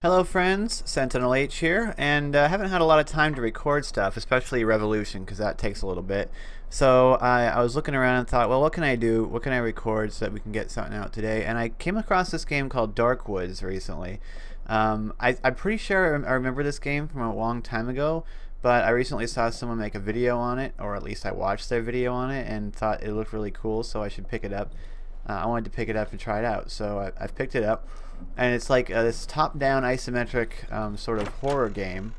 Hello friends, SentinalH here, and haven't had a lot of time to record stuff, especially Revolution, because that takes a little bit. So I was looking around and thought, well, what can I do? What can I record so that we can get something out today? And I came across this game called Darkwood recently. I'm pretty sure I remember this game from a long time ago, but I recently saw someone make a video on it, or at least I watched their video on it, and thought it looked really cool, so I should pick it up. I wanted to pick it up and try it out, so I've picked it up. And it's like this top-down isometric sort of horror game,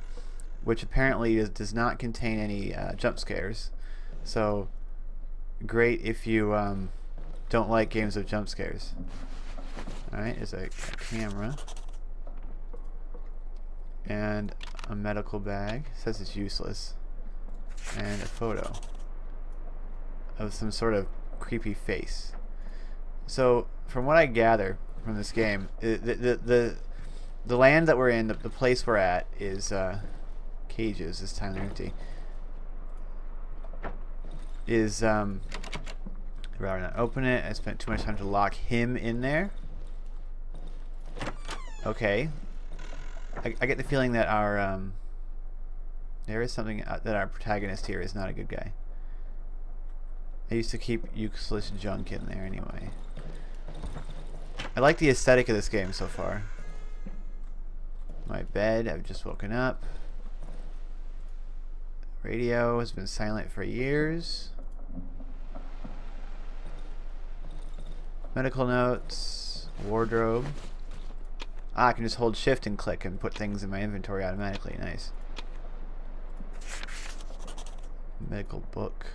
which apparently does not contain any jump scares. So great if you don't like games with jump scares. Alright, there's a camera and a medical bag. It says it's useless. And a photo of some sort of creepy face. So from what I gather from this game, the land that we're in, the place we're at, is cages. This time they're empty. Is rather not open it. I spent too much time to lock him in there. Okay, I get the feeling that our there is something that our protagonist here is not a good guy. I used to keep useless junk in there anyway. I like the aesthetic of this game so far. My bed, I've just woken up. Radio has been silent for years. Medical notes, wardrobe. Ah, I can just hold shift and click and put things in my inventory automatically. Nice. Medical book.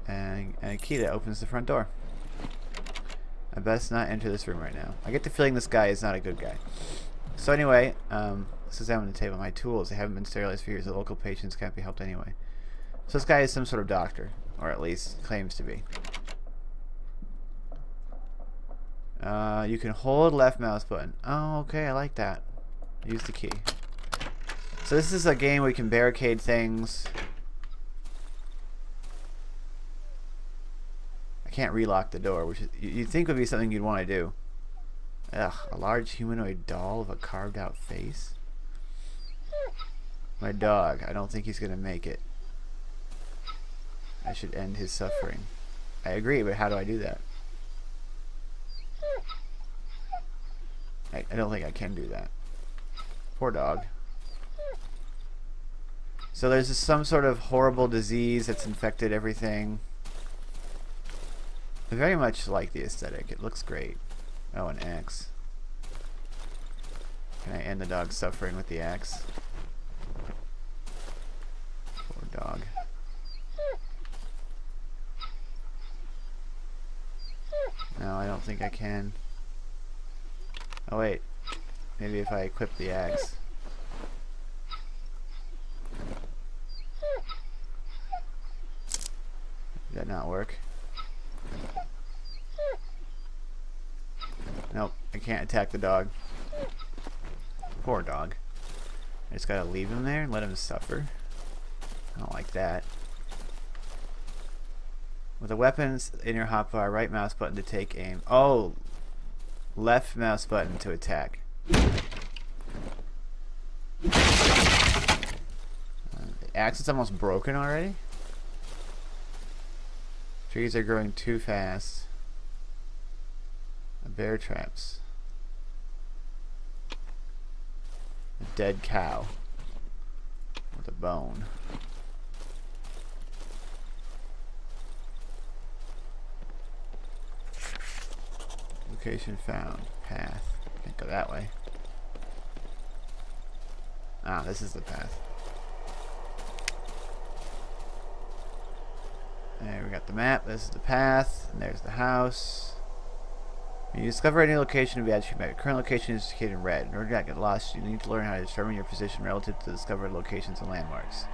And a key that opens the front door. I best not enter this room right now. I get the feeling this guy is not a good guy. So anyway, let's examine the table. My tools, they haven't been sterilized for years. The local patients can't be helped anyway. So this guy is some sort of doctor, or at least claims to be. You can hold left mouse button. Oh, okay, I like that. Use the key. So this is a game where you can barricade things. Can't relock the door, which you'd think would be something you'd want to do. Ugh, a large humanoid doll with a carved out face. My dog, I don't think he's gonna make it. I should end his suffering. I agree, but how do I do that? I don't think I can do that. Poor dog. So there's some sort of horrible disease that's infected everything. I very much like the aesthetic. It looks great. Oh, an axe. Can I end the dog's suffering with the axe? Poor dog. No, I don't think I can. Oh wait. Maybe if I equip the axe. Did that not work? Nope, I can't attack the dog. Poor dog. I just gotta leave him there and let him suffer. I don't like that. With the weapons in your hotbar, right mouse button to take aim. Oh! Left mouse button to attack. The axe is almost broken already? Trees are growing too fast. Bear traps. A dead cow with a bone. Location found. Path. Can't go that way. Ah, this is the path. There, we got the map. This is the path. And there's the house. When you discover any location to be added to your map, your current location is indicated in red. In order to not get lost, you need to learn how to determine your position relative to discovered locations and landmarks.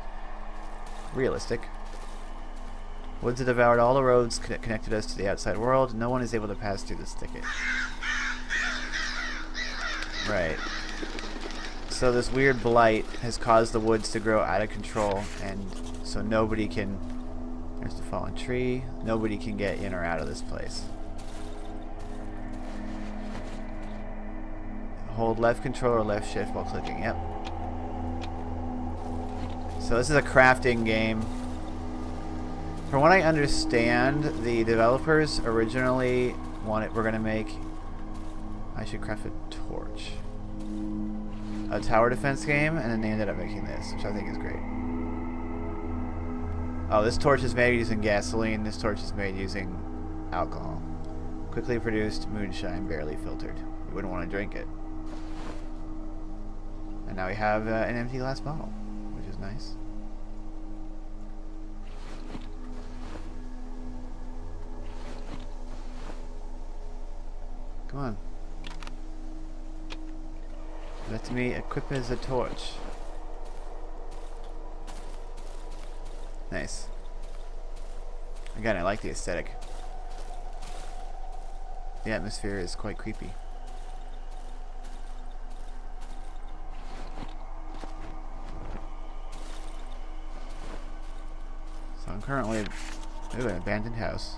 Realistic. Woods have devoured all the roads connected us to the outside world. No one is able to pass through this thicket. Right. So this weird blight has caused the woods to grow out of control, and so nobody can... There's the fallen tree. Nobody can get in or out of this place. Hold left control or left shift while clicking. Yep. So this is a crafting game. From what I understand, the developers originally were going to make... I should craft a torch. A tower defense game, and then they ended up making this, which I think is great. Oh, this torch is made using gasoline. This torch is made using alcohol. Quickly produced moonshine, barely filtered. You wouldn't want to drink it. And now we have an empty glass bottle, which is nice. Come on. Let me equip as a torch. Nice. Again, I like the aesthetic. The atmosphere is quite creepy. So I'm currently... Ooh, an abandoned house.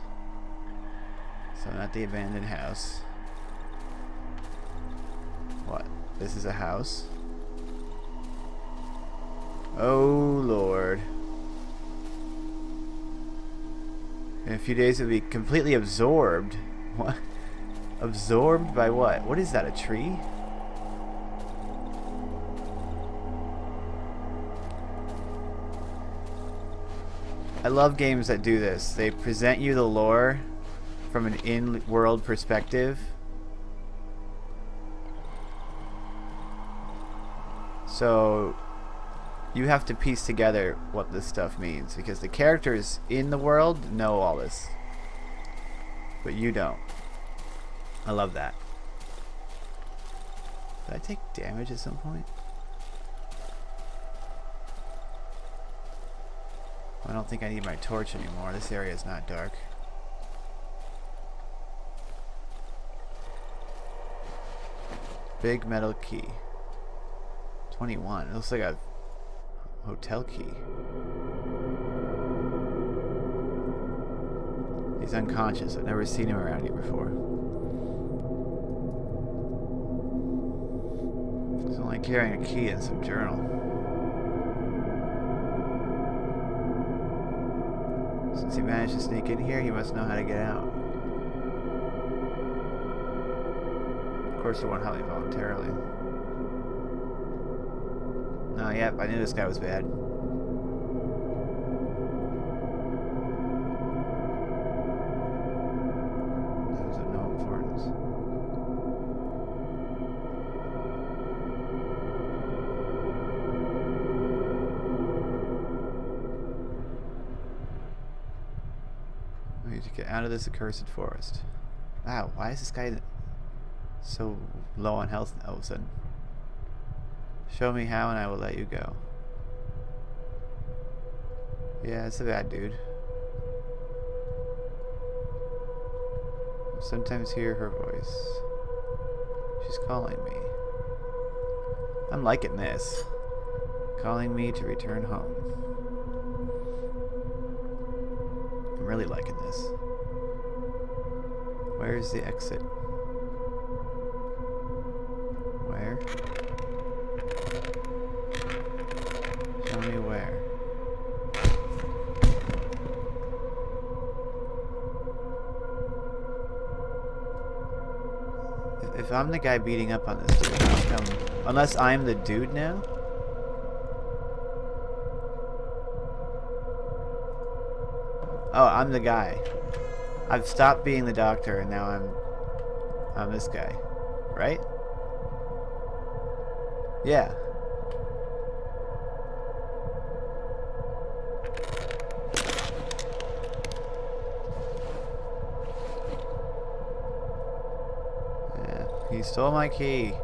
So not the abandoned house. What? This is a house? Oh, Lord. In a few days it'll be completely absorbed. What? Absorbed by what? What is that, a tree? I love games that do this. They present you the lore from an in-world perspective. So you have to piece together what this stuff means, because the characters in the world know all this, but you don't. I love that. Did I take damage at some point? I don't think I need my torch anymore. This area is not dark. Big metal key. 21. It looks like a hotel key. He's unconscious. I've never seen him around here before. He's only carrying a key and some journal. Since he managed to sneak in here, he must know how to get out. Of course, he won't help me voluntarily. Oh, yep, I knew this guy was bad. That was of no importance. We need to get out of this accursed forest. Wow, why is this guy so low on health all of a sudden? Show me how and I will let you go. Yeah, it's a bad dude. I sometimes hear her voice. She's calling me. I'm liking this. Calling me to return home. I'm really liking this. Where's the exit? Where? Show me where. If I'm the guy beating up on this dude, how come? Unless I'm the dude now? Oh, I'm the guy. I've stopped being the doctor and now I'm this guy. Right? Yeah. He stole my key.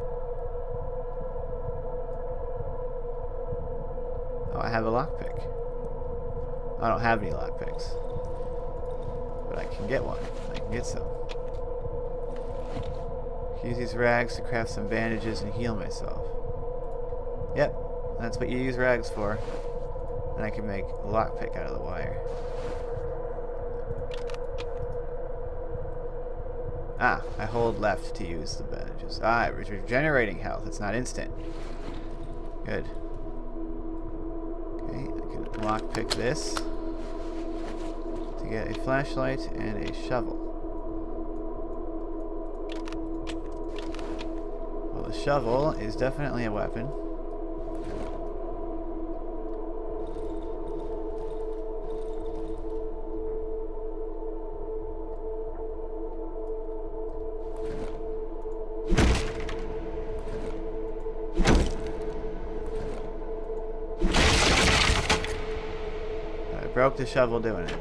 Oh, I have a lockpick. I don't have any lockpicks. But I can get one. I can get some. Use these rags to craft some bandages and heal myself. Yep, that's what you use rags for. And I can make a lockpick out of the wire. Ah, I hold left to use the bandages. Ah, it's regenerating health. It's not instant. Good. Okay, I can lockpick this to get a flashlight and a shovel. Well, the shovel is definitely a weapon. Broke the shovel doing it.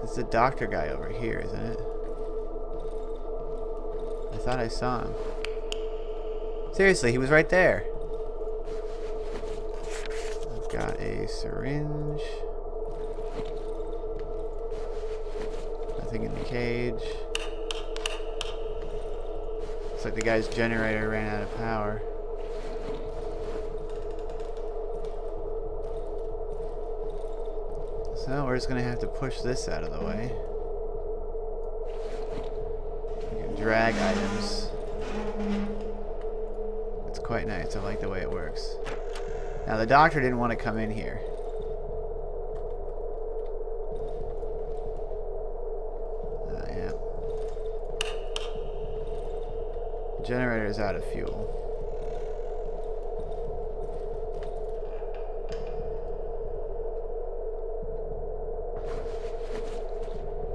It's the doctor guy over here, isn't it? I thought I saw him. Seriously, he was right there. Got a syringe. Nothing in the cage. Looks like the guy's generator ran out of power. So we're just gonna have to push this out of the way. You can drag items. It's quite nice. I like the way it works. Now the doctor didn't want to come in here. Yeah. The generator is out of fuel.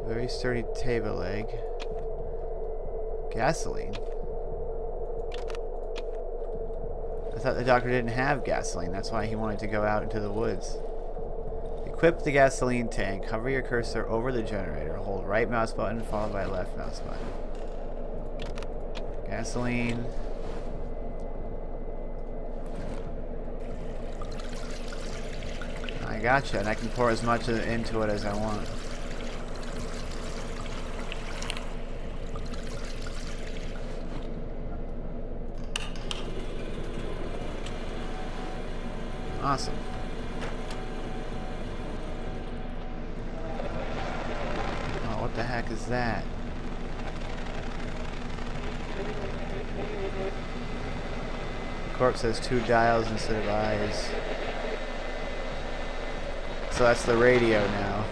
Very sturdy table leg. Gasoline. I thought the doctor didn't have gasoline. That's why he wanted to go out into the woods. Equip the gasoline tank. Hover your cursor over the generator. Hold right mouse button followed by left mouse button. Gasoline. I gotcha. And I can pour as much into it as I want. Awesome. Oh, what the heck is that? The corpse has 2 dials instead of eyes. So that's the radio now.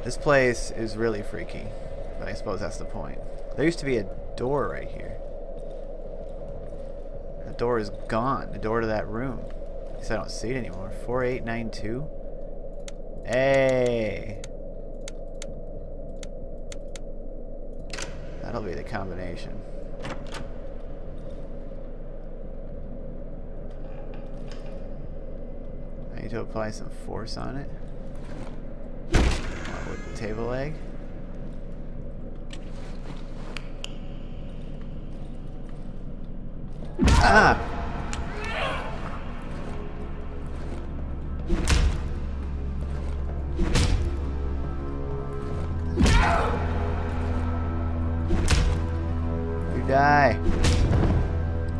This place is really freaky, but I suppose that's the point. There used to be a door right here. The door is gone. The door to that room. At least I don't see it anymore. 4892. Hey. That'll be the combination. I need to apply some force on it. With the table leg. Ah! You die.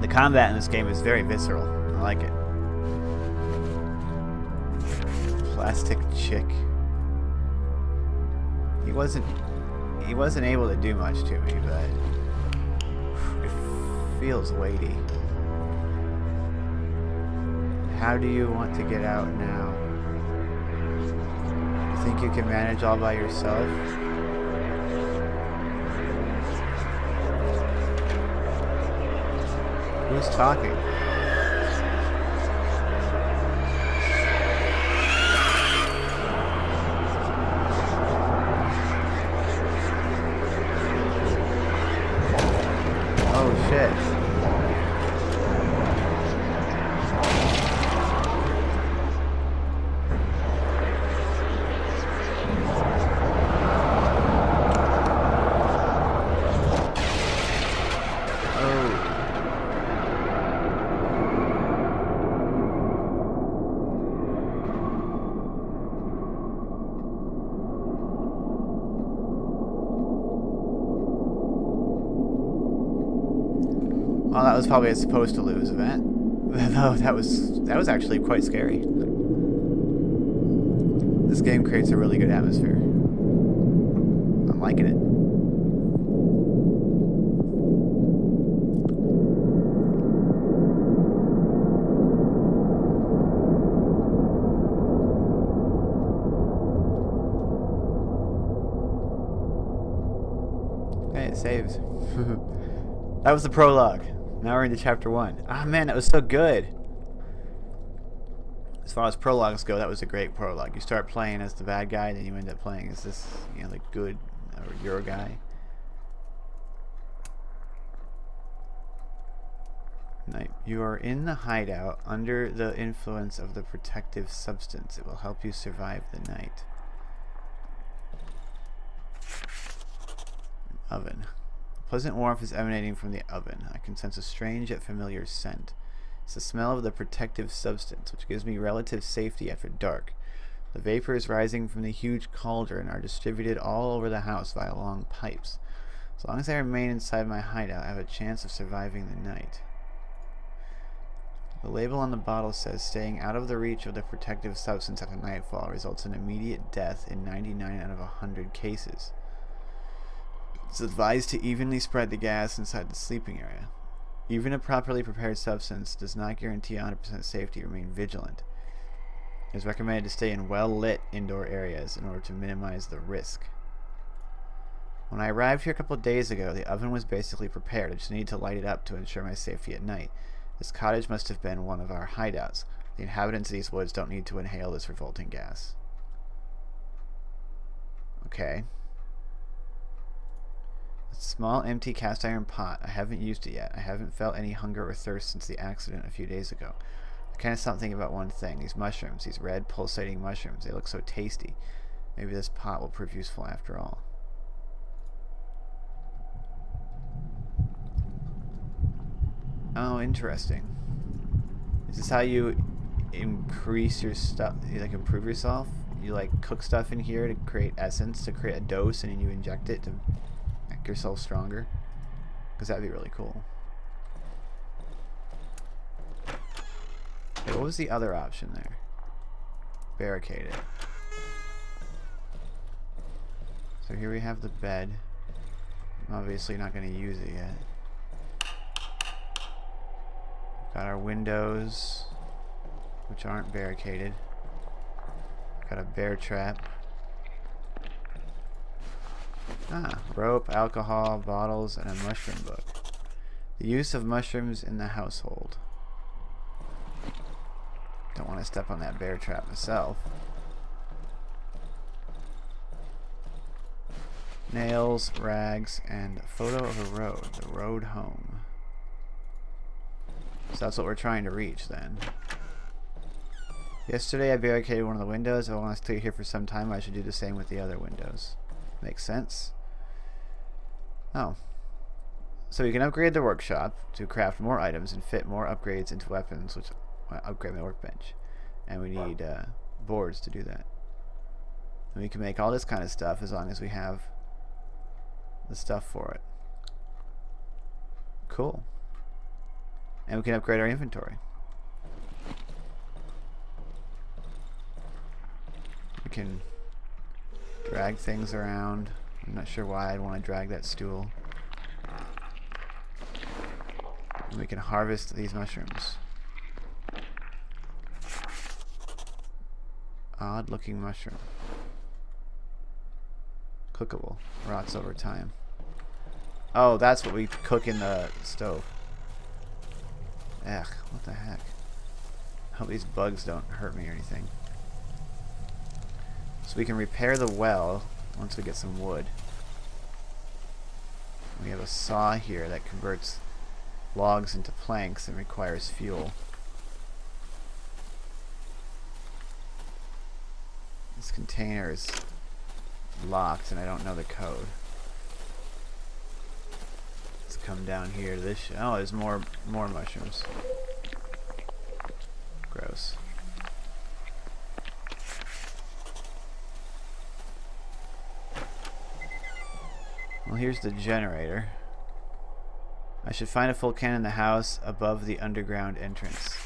The combat in this game is very visceral. I like it. Plastic chick. He wasn't able to do much to me, but it feels weighty. How do you want to get out now? You think you can manage all by yourself? Who's talking? Oh shit. Oh, that was probably a supposed to lose event. Though that was actually quite scary. This game creates a really good atmosphere. I'm liking it. Okay, it saves. That was the prologue. Now we're into chapter 1. Ah, man, that was so good. As far as prologues go, that was a great prologue. You start playing as the bad guy, then you end up playing as this, you know, the good or your guy. Night. You are in the hideout under the influence of the protective substance. It will help you survive the night. Oven. Pleasant warmth is emanating from the oven. I can sense a strange yet familiar scent. It's the smell of the protective substance, which gives me relative safety after dark. The vapors rising from the huge cauldron are distributed all over the house via long pipes. As long as I remain inside my hideout, I have a chance of surviving the night. The label on the bottle says, staying out of the reach of the protective substance after nightfall results in immediate death in 99 out of 100 cases. It's advised to evenly spread the gas inside the sleeping area. Even a properly prepared substance does not guarantee 100% safety. Remain vigilant. It is recommended to stay in well-lit indoor areas in order to minimize the risk. When I arrived here a couple of days ago, the oven was basically prepared. I just needed to light it up to ensure my safety at night. This cottage must have been one of our hideouts. The inhabitants of these woods don't need to inhale this revolting gas. Okay. A small empty cast iron pot. I haven't used it yet. I haven't felt any hunger or thirst since the accident a few days ago. I kind of stopped thinking about one thing. These mushrooms, these red pulsating mushrooms, they look so tasty. Maybe this pot will prove useful after all. Oh, interesting. Is this how you increase your stuff, you like improve yourself? You like cook stuff in here to create essence, to create a dose, and then you inject it to make yourself stronger? Because that'd be really cool. Okay, what was the other option there? Barricade it. So here we have the bed. I'm obviously not going to use it yet. Got our windows, which aren't barricaded. Got a bear trap. Rope, alcohol, bottles, and a mushroom book. The use of mushrooms in the household. Don't want to step on that bear trap myself. Nails, rags, and a photo of a road. The road home. So that's what we're trying to reach then. Yesterday I barricaded one of the windows. If I want to stay here for some time, I should do the same with the other windows. Makes sense. Oh. So we can upgrade the workshop to craft more items and fit more upgrades into weapons, which will upgrade my workbench. And we need boards to do that. And we can make all this kind of stuff as long as we have the stuff for it. Cool. And we can upgrade our inventory. We can drag things around. I'm not sure why I'd want to drag that stool. And we can harvest these mushrooms. Odd looking mushroom. Cookable. Rots over time. Oh, that's what we cook in the stove. Ugh, what the heck? I hope these bugs don't hurt me or anything. So we can repair the well once we get some wood. We have a saw here that converts logs into planks and requires fuel. This container is locked and I don't know the code. Let's come down here to this. Oh, there's more mushrooms. Gross. Well, here's the generator. I should find a full can in the house above the underground entrance.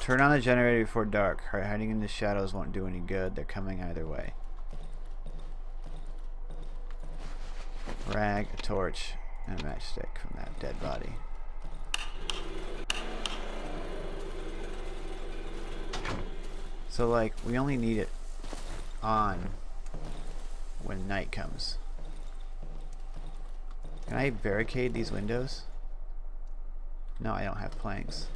Turn on the generator before dark. Hiding in the shadows won't do any good. They're coming either way. Rag, a torch, and a matchstick from that dead body. So, like, we only need it on when night comes. Can I barricade these windows? No, I don't have planks.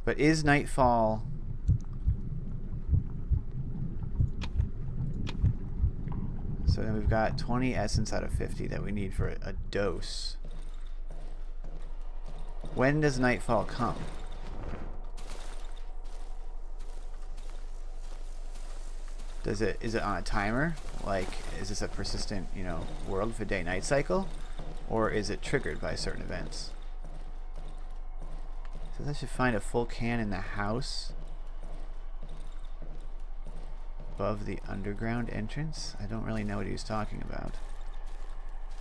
But is nightfall... So then we've got 20 essence out of 50 that we need for a dose. When does nightfall come? Is it on a timer? Like, is this a persistent, you know, world for day-night cycle? Or is it triggered by certain events? So I should find a full can in the house above the underground entrance. I don't really know what he was talking about.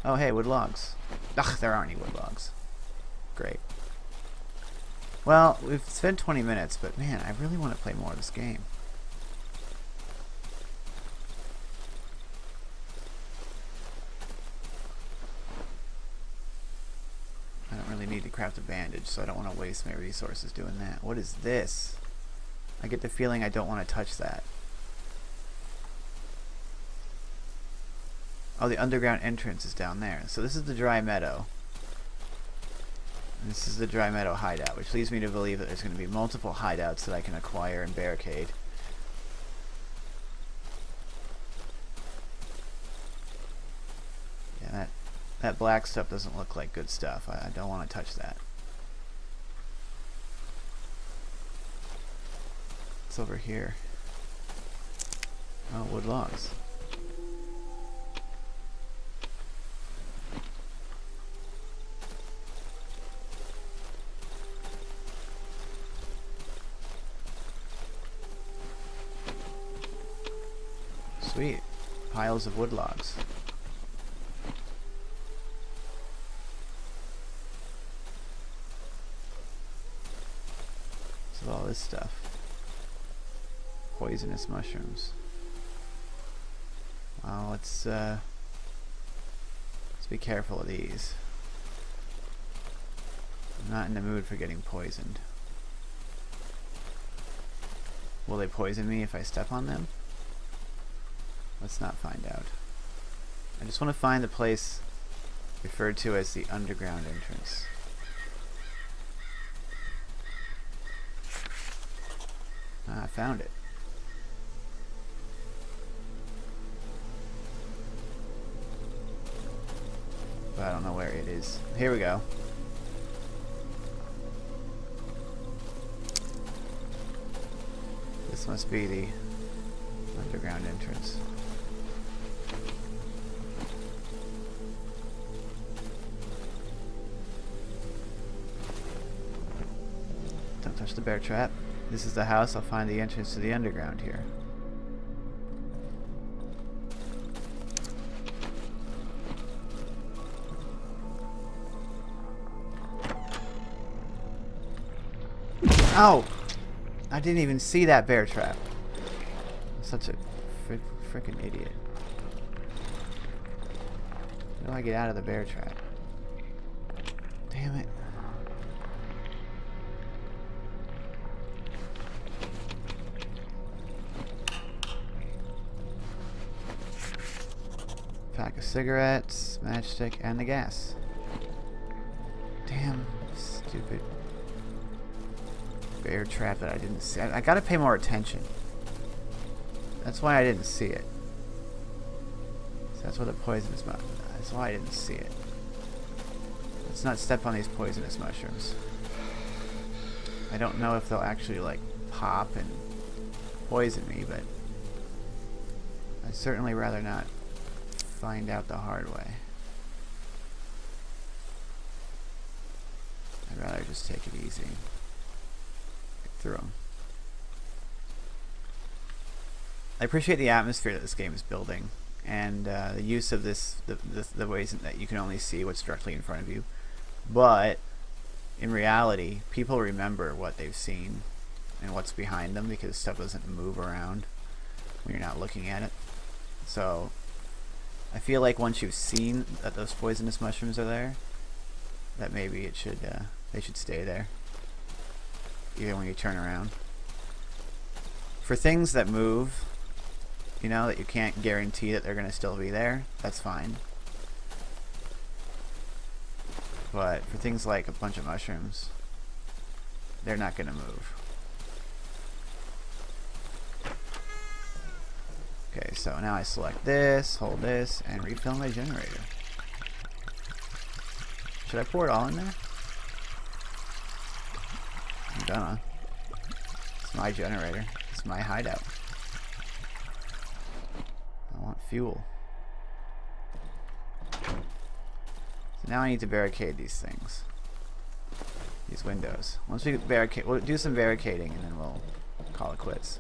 Oh, hey, wood logs. Ugh, there aren't any wood logs. Great. Well, we've spent 20 minutes, but man, I really want to play more of this game. I don't really need to craft a bandage, so I don't want to waste my resources doing that. What is this? I get the feeling I don't want to touch that. Oh, the underground entrance is down there. So this is the dry meadow. And this is the dry meadow hideout, which leads me to believe that there's going to be multiple hideouts that I can acquire and barricade. Yeah, that black stuff doesn't look like good stuff. I don't want to touch that. It's over here. Oh, wood logs. Sweet. Piles of wood logs. So all this stuff. Poisonous mushrooms. Well, let's be careful of these. I'm not in the mood for getting poisoned. Will they poison me if I step on them? Let's not find out. I just want to find the place referred to as the underground entrance. Ah, I found it. But I don't know where it is. Here we go. This must be the underground entrance. Don't touch the bear trap. This is the house. I'll find the entrance to the underground here. Oh! I didn't even see that bear trap. I'm such a freaking idiot. How do I get out of the bear trap? Damn it. Pack of cigarettes, matchstick, and the gas. Damn, stupid bear trap that I didn't see. I gotta pay more attention. That's why I didn't see it. So that's what the poisonous mushroom. That's why I didn't see it. Let's not step on these poisonous mushrooms. I don't know if they'll actually like pop and poison me, but I'd certainly rather not find out the hard way. I'd rather just take it easy. Get through them. I appreciate the atmosphere that this game is building, and the use of the ways that you can only see what's directly in front of you. But in reality, people remember what they've seen and what's behind them because stuff doesn't move around when you're not looking at it. So I feel like once you've seen that those poisonous mushrooms are there, that maybe it should they should stay there even when you turn around. For things that move, you know, that you can't guarantee that they're going to still be there, that's fine. But for things like a bunch of mushrooms, they're not going to move. Okay, so now I select this, hold this, and refill my generator. Should I pour it all in there? I'm gonna. It's my generator. It's my hideout. I want fuel. So now I need to barricade these things. These windows. Once we barricade, we'll do some barricading and then we'll call it quits.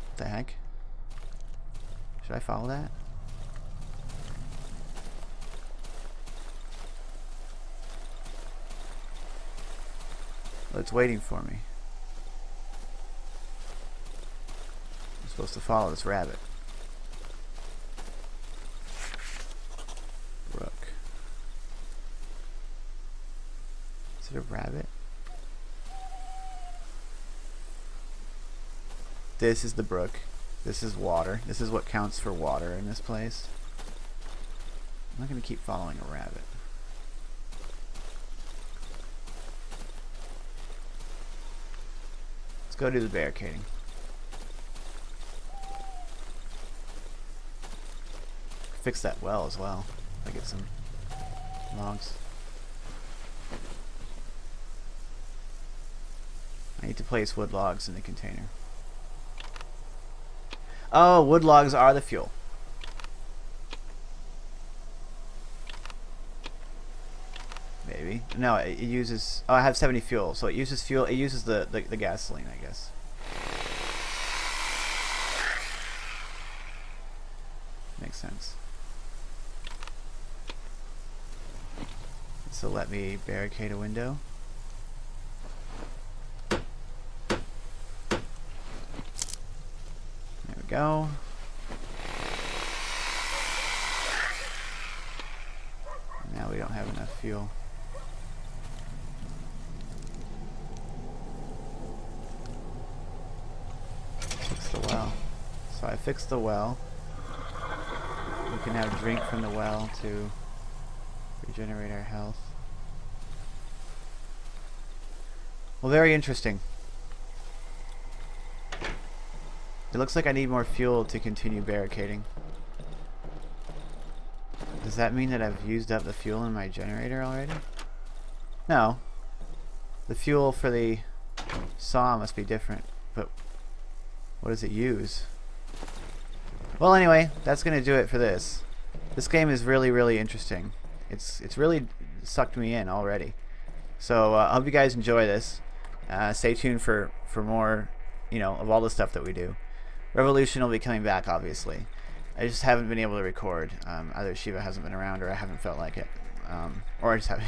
What the heck? Should I follow that? Oh, it's waiting for me. I'm supposed to follow this rabbit. Brook. Is it a rabbit? This is the brook. This is water. This is what counts for water in this place. I'm not going to keep following a rabbit. Let's go do the barricading. Fix that well as well. I get some logs. I need to place wood logs in the container. Oh, wood logs are the fuel. Maybe. No, it uses... Oh, I have 70 fuel, so it uses fuel. It uses the gasoline, I guess. Makes sense. So let me barricade a window. Go. Now we don't have enough fuel. Fix the well. So I fixed the well. We can have a drink from the well to regenerate our health. Well, very interesting. It looks like I need more fuel to continue barricading. Does that mean that I've used up the fuel in my generator already? No. The fuel for the saw must be different, but what does it use? Well, anyway, that's gonna do it for this. This game is really, really interesting. It's really sucked me in already. So I hope you guys enjoy this. Stay tuned for more, you know, of all the stuff that we do. Revolution will be coming back, obviously. I just haven't been able to record. Either Shiva hasn't been around, or I haven't felt like it, or I just have,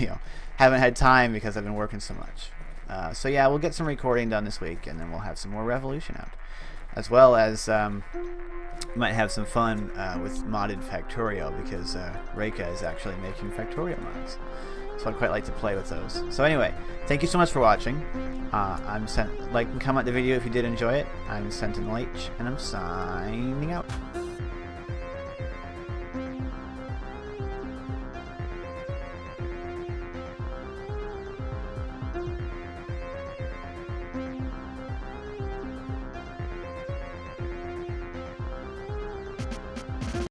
haven't had time because I've been working so much. So yeah, we'll get some recording done this week, and then we'll have some more Revolution out, as well as might have some fun with modded Factorio, because Reika is actually making Factorio mods. So I'd quite like to play with those. So anyway, thank you so much for watching. Like and comment the video if you did enjoy it. I'm SentinalH, and I'm signing out.